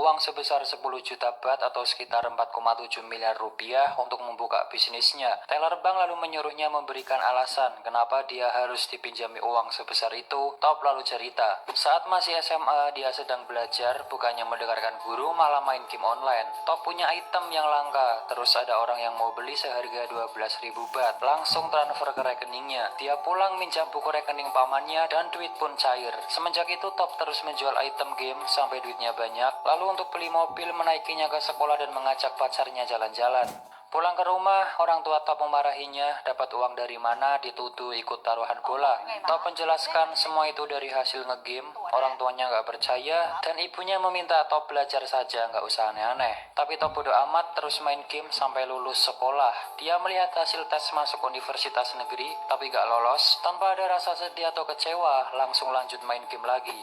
uang sebesar 10 juta baht atau sekitar 4,7 miliar rupiah untuk membuka bisnisnya. Teller bank lalu menyuruhnya memberikan alasan kenapa dia harus dipinjami uang sebesar itu. Top lalu cerita, saat masih SMA dia sedang belajar, bukannya mendengarkan guru malah main game online. Top punya item yang langka, terus ada orang yang mau beli seharga 12.000 baht. Langsung transfer ke rekeningnya. Dia pulang minjam buku rekening pamannya dan duit pun cair. Semenjak itu Top terus menjual item game sampai duitnya banyak. Lalu untuk beli mobil menaikinya ke sekolah dan mengajak pacarnya jalan-jalan. Pulang ke rumah, orang tua Top memarahinya, dapat uang dari mana, dituduh ikut taruhan bola. Top menjelaskan semua itu dari hasil ngegame, orang tuanya nggak percaya, dan ibunya meminta Top belajar saja, nggak usah aneh-aneh. Tapi Top bodo amat terus main game sampai lulus sekolah. Dia melihat hasil tes masuk universitas negeri, tapi nggak lolos. Tanpa ada rasa sedih atau kecewa, langsung lanjut main game lagi.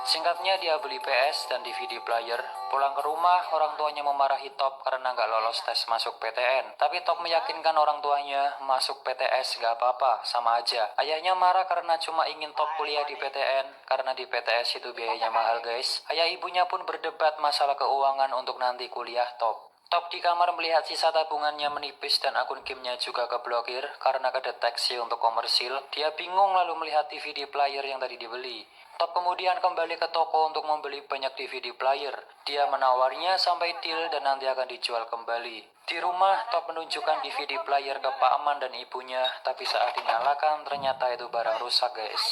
Singkatnya dia beli PS dan DVD player. Pulang ke rumah, orang tuanya memarahi Top karena nggak lolos tes masuk PTN. Tapi Top meyakinkan orang tuanya masuk PTS nggak apa-apa, sama aja. Ayahnya marah karena cuma ingin Top kuliah di PTN, karena di PTS itu biayanya mahal guys. Ayah ibunya pun berdebat masalah keuangan untuk nanti kuliah Top. Top di kamar melihat sisa tabungannya menipis dan akun gamenya juga keblokir karena kedeteksi untuk komersil. Dia bingung lalu melihat DVD player yang tadi dibeli. Top kemudian kembali ke toko untuk membeli banyak DVD player. Dia menawarnya sampai deal dan nanti akan dijual kembali. Di rumah, Top menunjukkan DVD player ke Pak Aman dan ibunya, tapi saat dinyalakan ternyata itu barang rusak guys.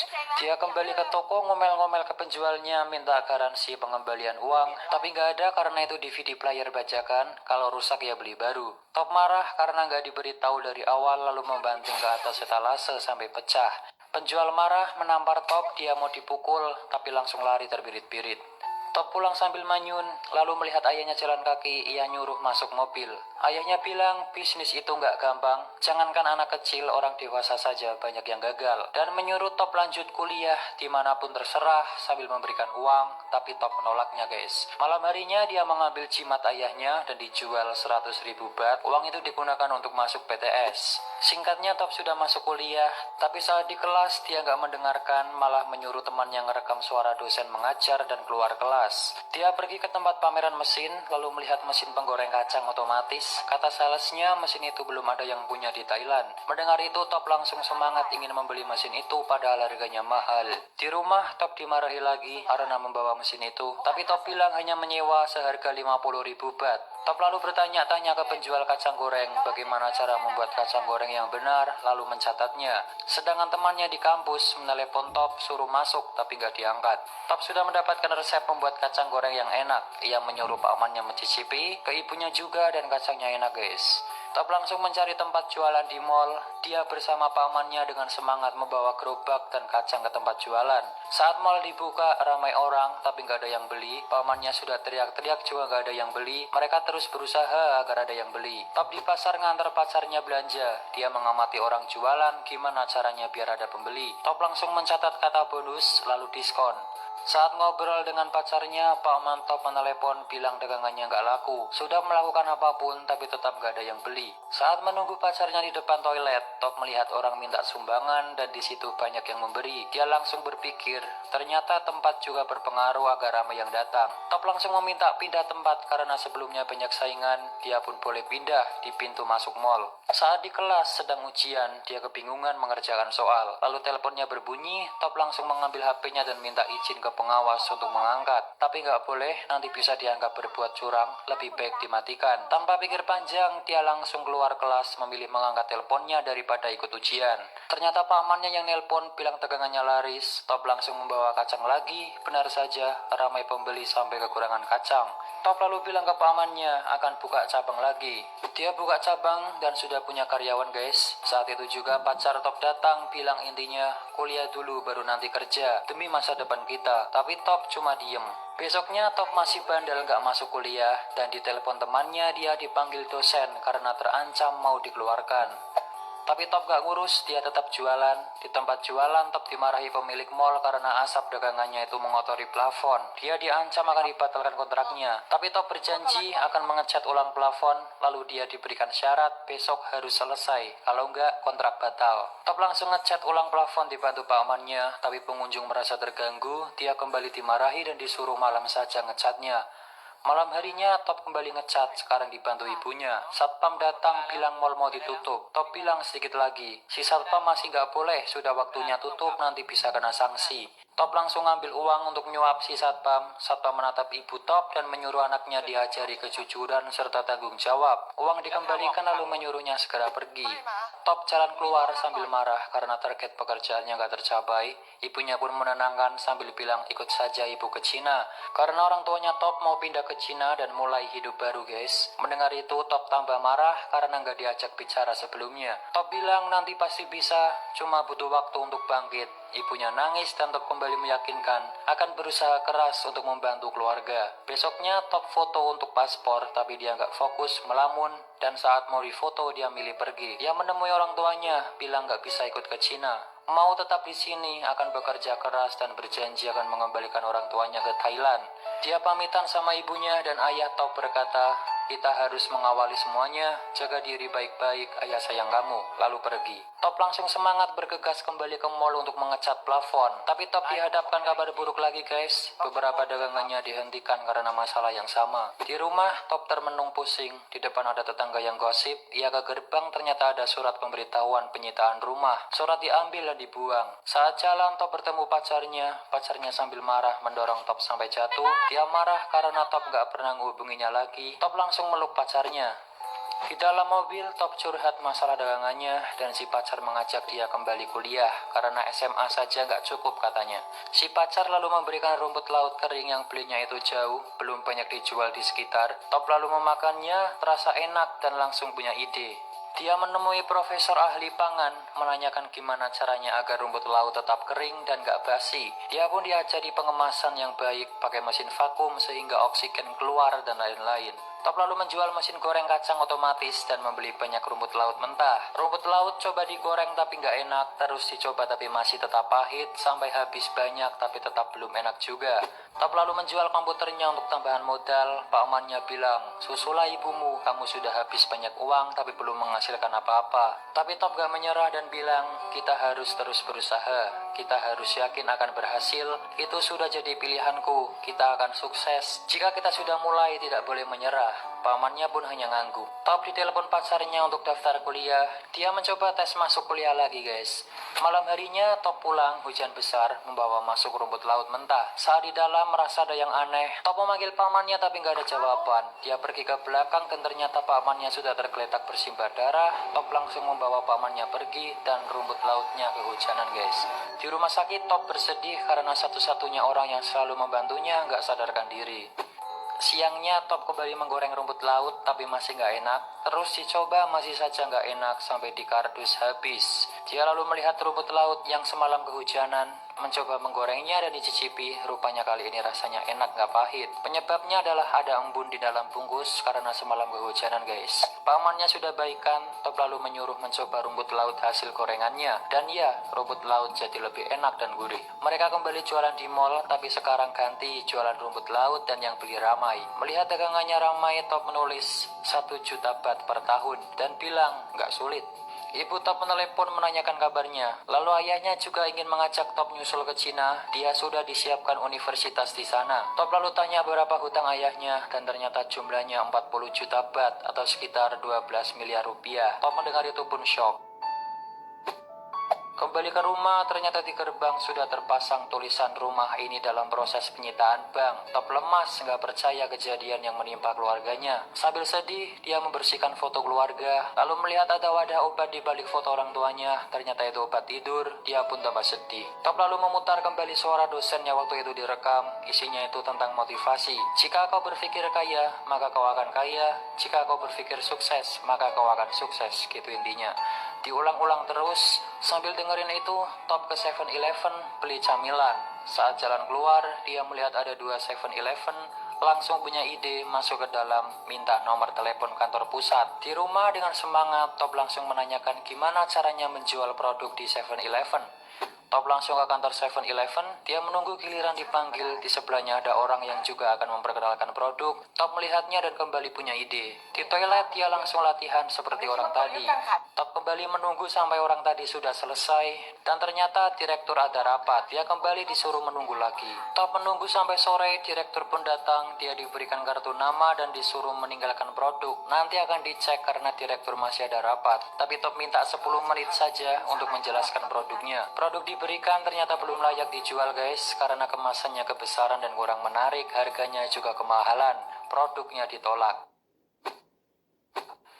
Dia kembali ke toko ngomel-ngomel ke penjualnya minta garansi pengembalian uang, tapi nggak ada karena itu DVD player bajakan, kalau rusak ya beli baru. Top marah karena nggak diberitahu dari awal lalu membanting ke atas etalase sampai pecah. Penjual marah menampar Top, dia mau dipukul, tapi langsung lari terbirit-birit. Top pulang sambil manyun, lalu melihat ayahnya jalan kaki, ia nyuruh masuk mobil. Ayahnya bilang, bisnis itu nggak gampang, jangankan anak kecil, orang dewasa saja banyak yang gagal. Dan menyuruh Top lanjut kuliah, dimanapun terserah, sambil memberikan uang, tapi Top menolaknya guys. Malam harinya dia mengambil jimat ayahnya dan dijual 100.000 baht, uang itu digunakan untuk masuk PTS. Singkatnya Top sudah masuk kuliah, tapi saat di kelas dia nggak mendengarkan, malah menyuruh temannya ngerekam suara dosen mengajar dan keluar kelas. Dia pergi ke tempat pameran mesin, lalu melihat mesin penggoreng kacang otomatis. Kata salesnya, mesin itu belum ada yang punya di Thailand. Mendengar itu, Top langsung semangat ingin membeli mesin itu, padahal harganya mahal. Di rumah, Top dimarahi lagi karena membawa mesin itu, tapi Top bilang hanya menyewa seharga 50.000 baht. Top lalu bertanya-tanya ke penjual kacang goreng bagaimana cara membuat kacang goreng yang benar, lalu mencatatnya. Sedangkan temannya di kampus menelepon Top suruh masuk tapi gak diangkat. Top sudah mendapatkan resep membuat kacang goreng yang enak. Ia menyuruh pamannya mencicipi, ke ibunya juga dan kacangnya enak guys. Top langsung mencari tempat jualan di mall. Dia bersama pamannya dengan semangat membawa gerobak dan kacang ke tempat jualan. Saat mall dibuka, ramai orang tapi nggak ada yang beli. Pamannya sudah teriak-teriak juga nggak ada yang beli. Mereka terus berusaha agar ada yang beli. Top di pasar ngantar pacarnya belanja. Dia mengamati orang jualan, gimana caranya biar ada pembeli. Top langsung mencatat kata bonus, lalu diskon. Saat ngobrol dengan pacarnya, Pak Mantop menelepon bilang dagangannya nggak laku. Sudah melakukan apapun tapi tetap nggak ada yang beli. Saat menunggu pacarnya di depan toilet, Top melihat orang minta sumbangan dan di situ banyak yang memberi. Dia langsung berpikir, ternyata tempat juga berpengaruh agar ramai yang datang. Top langsung meminta pindah tempat karena sebelumnya banyak saingan. Dia pun boleh pindah di pintu masuk mall. Saat di kelas sedang ujian, dia kebingungan mengerjakan soal. Lalu teleponnya berbunyi, Top langsung mengambil HP-nya dan minta izin ke pengawas untuk mengangkat. Tapi nggak boleh, nanti bisa dianggap berbuat curang, lebih baik dimatikan. Tanpa pikir panjang, dia langsung keluar kelas memilih mengangkat teleponnya daripada ikut ujian. Ternyata pamannya yang nelpon bilang dagangannya laris. Top langsung membawa kacang lagi, benar saja, ramai pembeli sampai kekurangan kacang. Top lalu bilang ke pamannya akan buka cabang lagi. Dia buka cabang dan sudah punya karyawan guys. Saat itu juga pacar Top datang bilang intinya kuliah dulu baru nanti kerja demi masa depan kita. Tapi Top cuma diem. Besoknya Top masih bandel gak masuk kuliah dan ditelepon temannya dia dipanggil dosen karena terancam mau dikeluarkan. Tapi Top gak ngurus, dia tetap jualan. Di tempat jualan, Top dimarahi pemilik mall karena asap dagangannya itu mengotori plafon. Dia diancam akan dibatalkan kontraknya. Tapi Top berjanji akan mengecat ulang plafon, lalu dia diberikan syarat besok harus selesai. Kalau enggak, kontrak batal. Top langsung ngecat ulang plafon dibantu pamannya, tapi pengunjung merasa terganggu. Dia kembali dimarahi dan disuruh malam saja ngecatnya. Malam harinya Top kembali ngecat, sekarang dibantu ibunya. Satpam datang bilang mal mau ditutup. Top bilang sedikit lagi. Si satpam masih nggak boleh, sudah waktunya tutup, nanti bisa kena sanksi. Top langsung ngambil uang untuk nyuap si satpam. Satpam menatap ibu Top dan menyuruh anaknya diajari kejujuran serta tanggung jawab. Uang dikembalikan lalu menyuruhnya segera pergi. Top jalan keluar sambil marah karena target pekerjaannya nggak tercapai. Ibunya pun menenangkan sambil bilang ikut saja ibu ke Cina. Karena orang tuanya Top mau pindah ke Cina dan mulai hidup baru guys. Mendengar itu Top tambah marah karena nggak diajak bicara sebelumnya. Top bilang nanti pasti bisa, cuma butuh waktu untuk bangkit. Ibunya nangis dan Top kembali meyakinkan akan berusaha keras untuk membantu keluarga. Besoknya Top foto untuk paspor tapi dia nggak fokus, melamun, dan saat mau difoto dia milih pergi. Dia menemui orang tuanya, bilang nggak bisa ikut ke Cina. Mau tetap di sini, akan bekerja keras dan berjanji akan mengembalikan orang tuanya ke Thailand. Dia pamitan sama ibunya dan ayah Top berkata, kita harus mengawali semuanya, jaga diri baik-baik, ayah sayang kamu, lalu pergi. Top langsung semangat bergegas kembali ke mall untuk mengecat plafon. Tapi Top dihadapkan kabar buruk lagi guys. Beberapa dagangannya dihentikan karena masalah yang sama. Di rumah, Top termenung pusing. Di depan ada tetangga yang gosip. Ia ke gerbang ternyata ada surat pemberitahuan penyitaan rumah. Surat diambil dan dibuang. Saat jalan, Top bertemu pacarnya. Pacarnya sambil marah mendorong Top sampai jatuh. Dia marah karena Top gak pernah menghubunginya lagi. Top langsung meluk pacarnya. Di dalam mobil, Top curhat masalah dagangannya dan si pacar mengajak dia kembali kuliah karena SMA saja nggak cukup katanya. Si pacar lalu memberikan rumput laut kering yang belinya itu jauh, belum banyak dijual di sekitar. Top lalu memakannya, terasa enak dan langsung punya ide. Dia menemui profesor ahli pangan, menanyakan gimana caranya agar rumput laut tetap kering dan gak basi. Dia pun diajari pengemasan yang baik, pakai mesin vakum sehingga oksigen keluar dan lain-lain. Top lalu menjual mesin goreng kacang otomatis dan membeli banyak rumput laut mentah. Rumput laut coba digoreng tapi nggak enak, terus dicoba tapi masih tetap pahit, sampai habis banyak tapi tetap belum enak juga. Top lalu menjual komputernya untuk tambahan modal. Pamannya bilang, susulah ibumu, kamu sudah habis banyak uang tapi belum menghasilkan apa-apa. Tapi Top gak menyerah dan bilang, kita harus terus berusaha. Kita harus yakin akan berhasil. Itu sudah jadi pilihanku. Kita akan sukses. Jika kita sudah mulai, tidak boleh menyerah. Pamannya pun hanya ngangguk. Top ditelepon pacarnya untuk daftar kuliah. Dia mencoba tes masuk kuliah lagi guys. Malam harinya Top pulang, hujan besar membawa masuk rumput laut mentah. Saat di dalam merasa ada yang aneh. Top memanggil pamannya tapi nggak ada jawaban. Dia pergi ke belakang dan ternyata pamannya sudah tergeletak bersimbah darah. Top langsung membawa pamannya pergi dan rumput lautnya kehujanan guys. Di rumah sakit Top bersedih karena satu-satunya orang yang selalu membantunya nggak sadarkan diri. Siangnya Top kembali menggoreng rumput laut tapi masih nggak enak. Terus dicoba masih saja nggak enak sampai di kardus habis. Dia lalu melihat rumput laut yang semalam kehujanan, mencoba menggorengnya dan dicicipi. Rupanya kali ini rasanya enak nggak pahit. Penyebabnya adalah ada embun di dalam bungkus karena semalam kehujanan guys. Pamannya sudah baikan. Top lalu menyuruh mencoba rumput laut hasil gorengannya. Dan ya, rumput laut jadi lebih enak dan gurih. Mereka kembali jualan di mall tapi sekarang ganti jualan rumput laut dan yang beli ramai. Melihat dagangannya ramai, Top menulis 1 juta baht per tahun dan bilang nggak sulit. Ibu Top menelepon menanyakan kabarnya. Lalu ayahnya juga ingin mengajak Top nyusul ke Cina. Dia sudah disiapkan universitas di sana. Top lalu tanya berapa hutang ayahnya dan ternyata jumlahnya 40 juta baht atau sekitar 12 miliar rupiah. Top mendengar itu pun shock. Kembali ke rumah, ternyata di gerbang sudah terpasang tulisan rumah ini dalam proses penyitaan bank. Top lemas, nggak percaya kejadian yang menimpa keluarganya. Sambil sedih, dia membersihkan foto keluarga, lalu melihat ada wadah obat di balik foto orang tuanya. Ternyata itu obat tidur, dia pun tambah sedih. Top lalu memutar kembali suara dosennya waktu itu direkam. Isinya itu tentang motivasi. Jika kau berpikir kaya, maka kau akan kaya. Jika kau berpikir sukses, maka kau akan sukses. Gitu intinya. Diulang-ulang terus. Sambil dengerin itu, Top ke 7-Eleven beli camilan. Saat jalan keluar, dia melihat ada 2 7-Eleven, langsung punya ide masuk ke dalam, minta nomor telepon kantor pusat. Di rumah dengan semangat, Top langsung menanyakan gimana caranya menjual produk di 7-Eleven. Top langsung ke kantor 7-Eleven, dia menunggu giliran dipanggil. Di sebelahnya ada orang yang juga akan memperkenalkan produk. Top melihatnya dan kembali punya ide. Di toilet dia langsung latihan seperti orang tadi. Top kembali menunggu sampai orang tadi sudah selesai, dan ternyata direktur ada rapat. Dia kembali disuruh menunggu lagi. Top menunggu sampai sore, direktur pun datang. Dia diberikan kartu nama dan disuruh meninggalkan produk. Nanti akan dicek karena direktur masih ada rapat. Tapi Top minta 10 menit saja untuk menjelaskan produknya. Produk diberikan ternyata belum layak dijual guys, karena kemasannya kebesaran dan kurang menarik, harganya juga kemahalan. Produknya ditolak.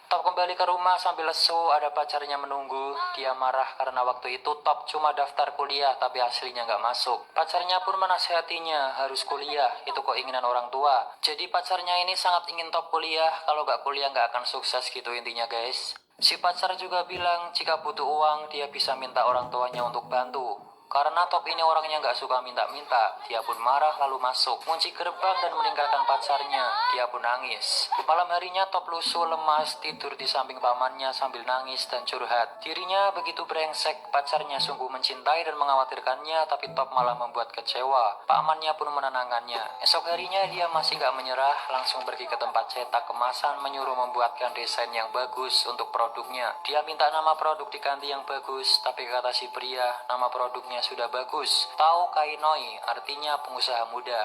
Top kembali ke rumah sambil lesu, ada pacarnya menunggu. Dia marah karena waktu itu Top cuma daftar kuliah tapi aslinya nggak masuk. Pacarnya pun menasihatinya, harus kuliah, itu keinginan orang tua. Jadi pacarnya ini sangat ingin Top kuliah, kalau nggak kuliah nggak akan sukses gitu intinya guys. Si pacar juga bilang jika butuh uang dia bisa minta orang tuanya untuk bantu. Karena Top ini orangnya nggak suka minta-minta, dia pun marah lalu masuk, kunci gerbang dan meninggalkan pacarnya. Dia pun nangis. Malam harinya Top lusuh lemas, tidur di samping pamannya sambil nangis dan curhat. Dirinya begitu brengsek, pacarnya sungguh mencintai dan mengkhawatirkannya, tapi Top malah membuat kecewa. Pamannya pun menenangkannya. Esok harinya dia masih nggak menyerah, langsung pergi ke tempat cetak kemasan, menyuruh membuatkan desain yang bagus untuk produknya. Dia minta nama produk diganti yang bagus, tapi kata si pria, nama produknya sudah bagus. Tao Kainoi, artinya pengusaha muda.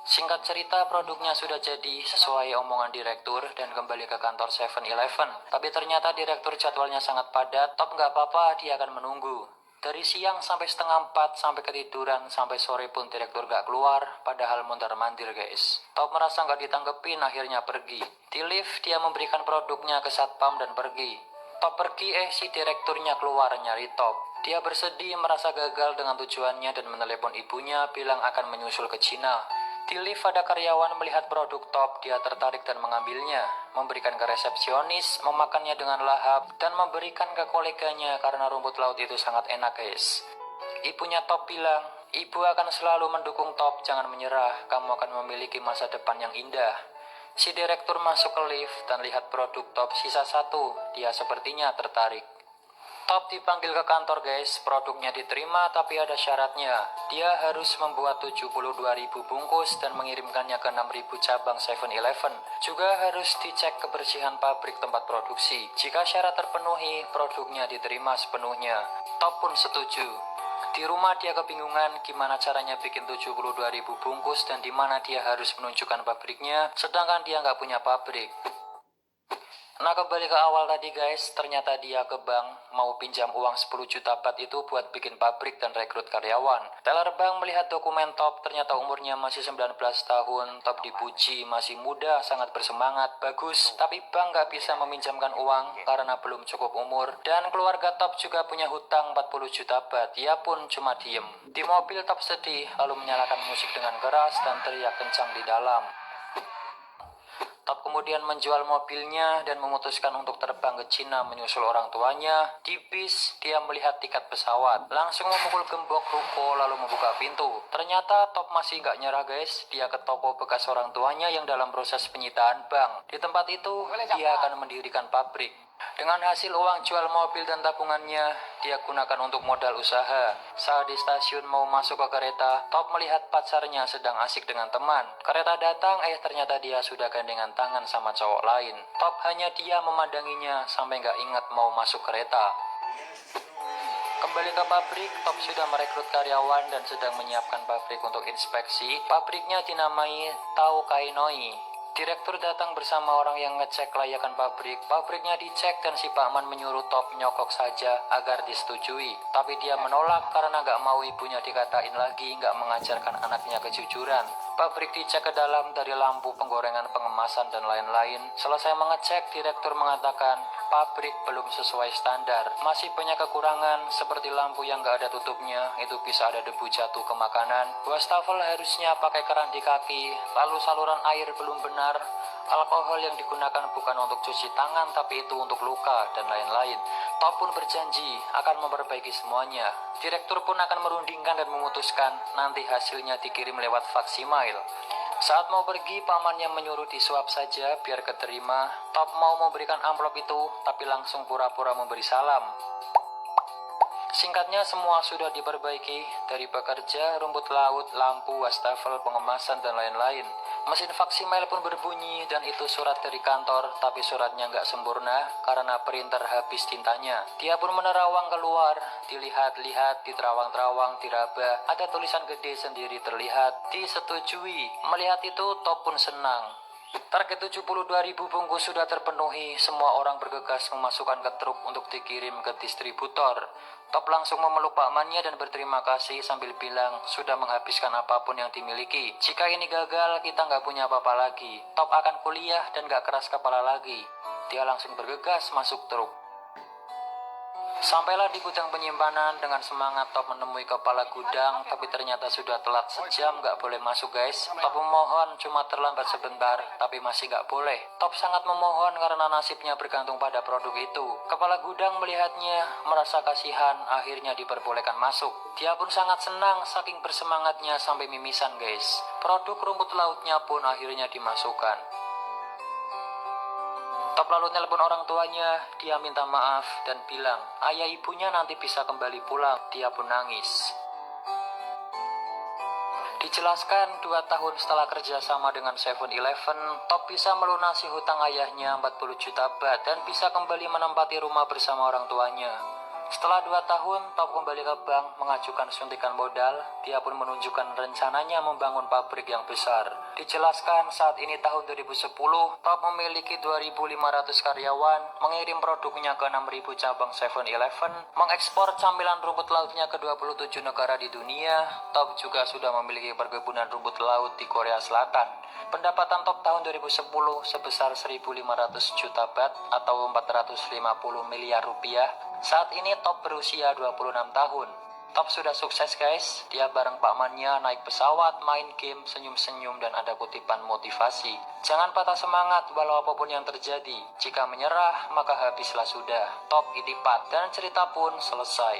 Singkat cerita, produknya sudah jadi sesuai omongan direktur dan kembali ke kantor 7-Eleven. Tapi ternyata direktur jadwalnya sangat padat. Top nggak apa-apa, dia akan menunggu. Dari siang sampai setengah 4, sampai ketiduran, sampai sore pun direktur gak keluar, padahal mondar-mandir guys. Top merasa gak ditanggepin, akhirnya pergi. Di lift, dia memberikan produknya ke satpam dan pergi. Top pergi, si direkturnya keluar nyari Top. Dia bersedih, merasa gagal dengan tujuannya dan menelepon ibunya, bilang akan menyusul ke Cina. Di lift ada karyawan melihat produk Top, dia tertarik dan mengambilnya, memberikan ke resepsionis, memakannya dengan lahap, dan memberikan ke koleganya karena rumput laut itu sangat enak guys. Ibunya Top bilang, ibu akan selalu mendukung Top, jangan menyerah, kamu akan memiliki masa depan yang indah. Si direktur masuk ke lift dan lihat produk Top sisa 1, dia sepertinya tertarik. Top dipanggil ke kantor guys, produknya diterima tapi ada syaratnya. Dia harus membuat 72.000 bungkus dan mengirimkannya ke 6.000 cabang 7-Eleven. Juga harus dicek kebersihan pabrik tempat produksi. Jika syarat terpenuhi, produknya diterima sepenuhnya. Top pun setuju. Di rumah dia kebingungan gimana caranya bikin 72.000 bungkus dan di mana dia harus menunjukkan pabriknya, sedangkan dia nggak punya pabrik. Nah kembali ke awal tadi guys, ternyata dia ke bank mau pinjam uang 10 juta bat itu buat bikin pabrik dan rekrut karyawan. Teller bank melihat dokumen Top, ternyata umurnya masih 19 tahun. Top dipuji, masih muda, sangat bersemangat, bagus. Tapi bank gak bisa meminjamkan uang karena belum cukup umur. Dan keluarga Top juga punya hutang 40 juta bat, dia pun cuma diem. Di mobil Top sedih, lalu menyalakan musik dengan keras dan teriak kencang di dalam. Top kemudian menjual mobilnya dan memutuskan untuk terbang ke Cina menyusul orang tuanya. Di bis, dia melihat tiket pesawat, langsung memukul gembok ruko lalu membuka pintu. Ternyata Top masih nggak nyerah guys, dia ke toko bekas orang tuanya yang dalam proses penyitaan bank. Di tempat itu, dia akan mendirikan pabrik. Dengan hasil uang jual mobil dan tabungannya, dia gunakan untuk modal usaha. Saat di stasiun mau masuk ke kereta, Top melihat pacarnya sedang asik dengan teman. Kereta datang, ternyata dia sudah gandengan tangan sama cowok lain. Top hanya dia memandanginya sampai nggak ingat mau masuk kereta. Kembali ke pabrik, Top sudah merekrut karyawan dan sedang menyiapkan pabrik untuk inspeksi. Pabriknya dinamai Tao Kainoi. Direktur datang bersama orang yang ngecek kelayakan pabrik. Pabriknya dicek dan si Pakman menyuruh Top nyokok saja agar disetujui. Tapi dia menolak karena gak mau ibunya dikatain lagi gak mengajarkan anaknya kejujuran. Pabrik dicek ke dalam dari lampu, penggorengan, pengemasan, dan lain-lain. Selesai mengecek, direktur mengatakan pabrik belum sesuai standar. Masih banyak kekurangan seperti lampu yang gak ada tutupnya, itu bisa ada debu jatuh ke makanan. Wastafel harusnya pakai keran di kaki, lalu saluran air belum benar. Alkohol yang digunakan bukan untuk cuci tangan tapi itu untuk luka dan lain-lain. Top pun berjanji akan memperbaiki semuanya. Direktur pun akan merundingkan dan memutuskan nanti hasilnya dikirim lewat faksimiil. Saat mau pergi, pamannya menyuruh disuap saja biar keterima. Top mau memberikan amplop itu tapi langsung pura-pura memberi salam. Singkatnya semua sudah diperbaiki, dari pekerja, rumput laut, lampu, wastafel, pengemasan, dan lain-lain. Mesin fax email pun berbunyi dan itu surat dari kantor, tapi suratnya nggak sempurna karena printer habis tintanya. Dia pun menerawang keluar, dilihat-lihat, diterawang-terawang, diraba, ada tulisan gede sendiri terlihat, disetujui. Melihat itu Top pun senang. Target 72.000 bungkus sudah terpenuhi, semua orang bergegas memasukkan ke truk untuk dikirim ke distributor. Top langsung memeluk pakmannya dan berterima kasih sambil bilang sudah menghabiskan apapun yang dimiliki. Jika ini gagal, kita nggak punya apa-apa lagi. Top akan kuliah dan nggak keras kepala lagi. Dia langsung bergegas masuk truk. Sampailah di gudang penyimpanan. Dengan semangat Top menemui kepala gudang, tapi ternyata sudah telat sejam, nggak boleh masuk guys. Top memohon cuma terlambat sebentar, tapi masih nggak boleh. Top sangat memohon karena nasibnya bergantung pada produk itu. Kepala gudang melihatnya, merasa kasihan, akhirnya diperbolehkan masuk. Dia pun sangat senang, saking bersemangatnya sampai mimisan guys. Produk rumput lautnya pun akhirnya dimasukkan. Top lalu nelpon orang tuanya, dia minta maaf dan bilang, ayah ibunya nanti bisa kembali pulang. Dia pun nangis. Dijelaskan 2 tahun setelah kerjasama dengan 7-Eleven, Top bisa melunasi hutang ayahnya 40 juta baht dan bisa kembali menempati rumah bersama orang tuanya. Setelah 2 tahun, Top kembali ke bank mengajukan suntikan modal. Dia pun menunjukkan rencananya membangun pabrik yang besar. Dijelaskan saat ini tahun 2010, Top memiliki 2.500 karyawan, mengirim produknya ke 6.000 cabang 7-Eleven, mengekspor camilan rumput lautnya ke 27 negara di dunia. Top juga sudah memiliki perkebunan rumput laut di Korea Selatan. Pendapatan Top tahun 2010 sebesar 1.500 juta baht atau 450 miliar rupiah. Saat ini Top berusia 26 tahun. Top sudah sukses guys. Dia bareng pakmannya naik pesawat, main game, senyum-senyum dan ada kutipan motivasi. Jangan patah semangat walau apapun yang terjadi. Jika menyerah maka habislah sudah. Top itipat dan cerita pun selesai.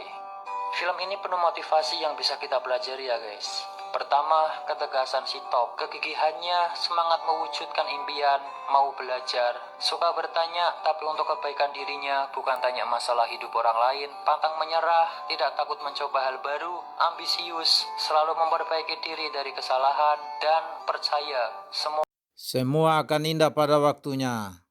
Film ini penuh motivasi yang bisa kita pelajari ya guys. Pertama, ketegasan si Top, kegigihannya, semangat mewujudkan impian, mau belajar, suka bertanya, tapi untuk kebaikan dirinya, bukan tanya masalah hidup orang lain, pantang menyerah, tidak takut mencoba hal baru, ambisius, selalu memperbaiki diri dari kesalahan, dan percaya, semua Semua akan indah pada waktunya.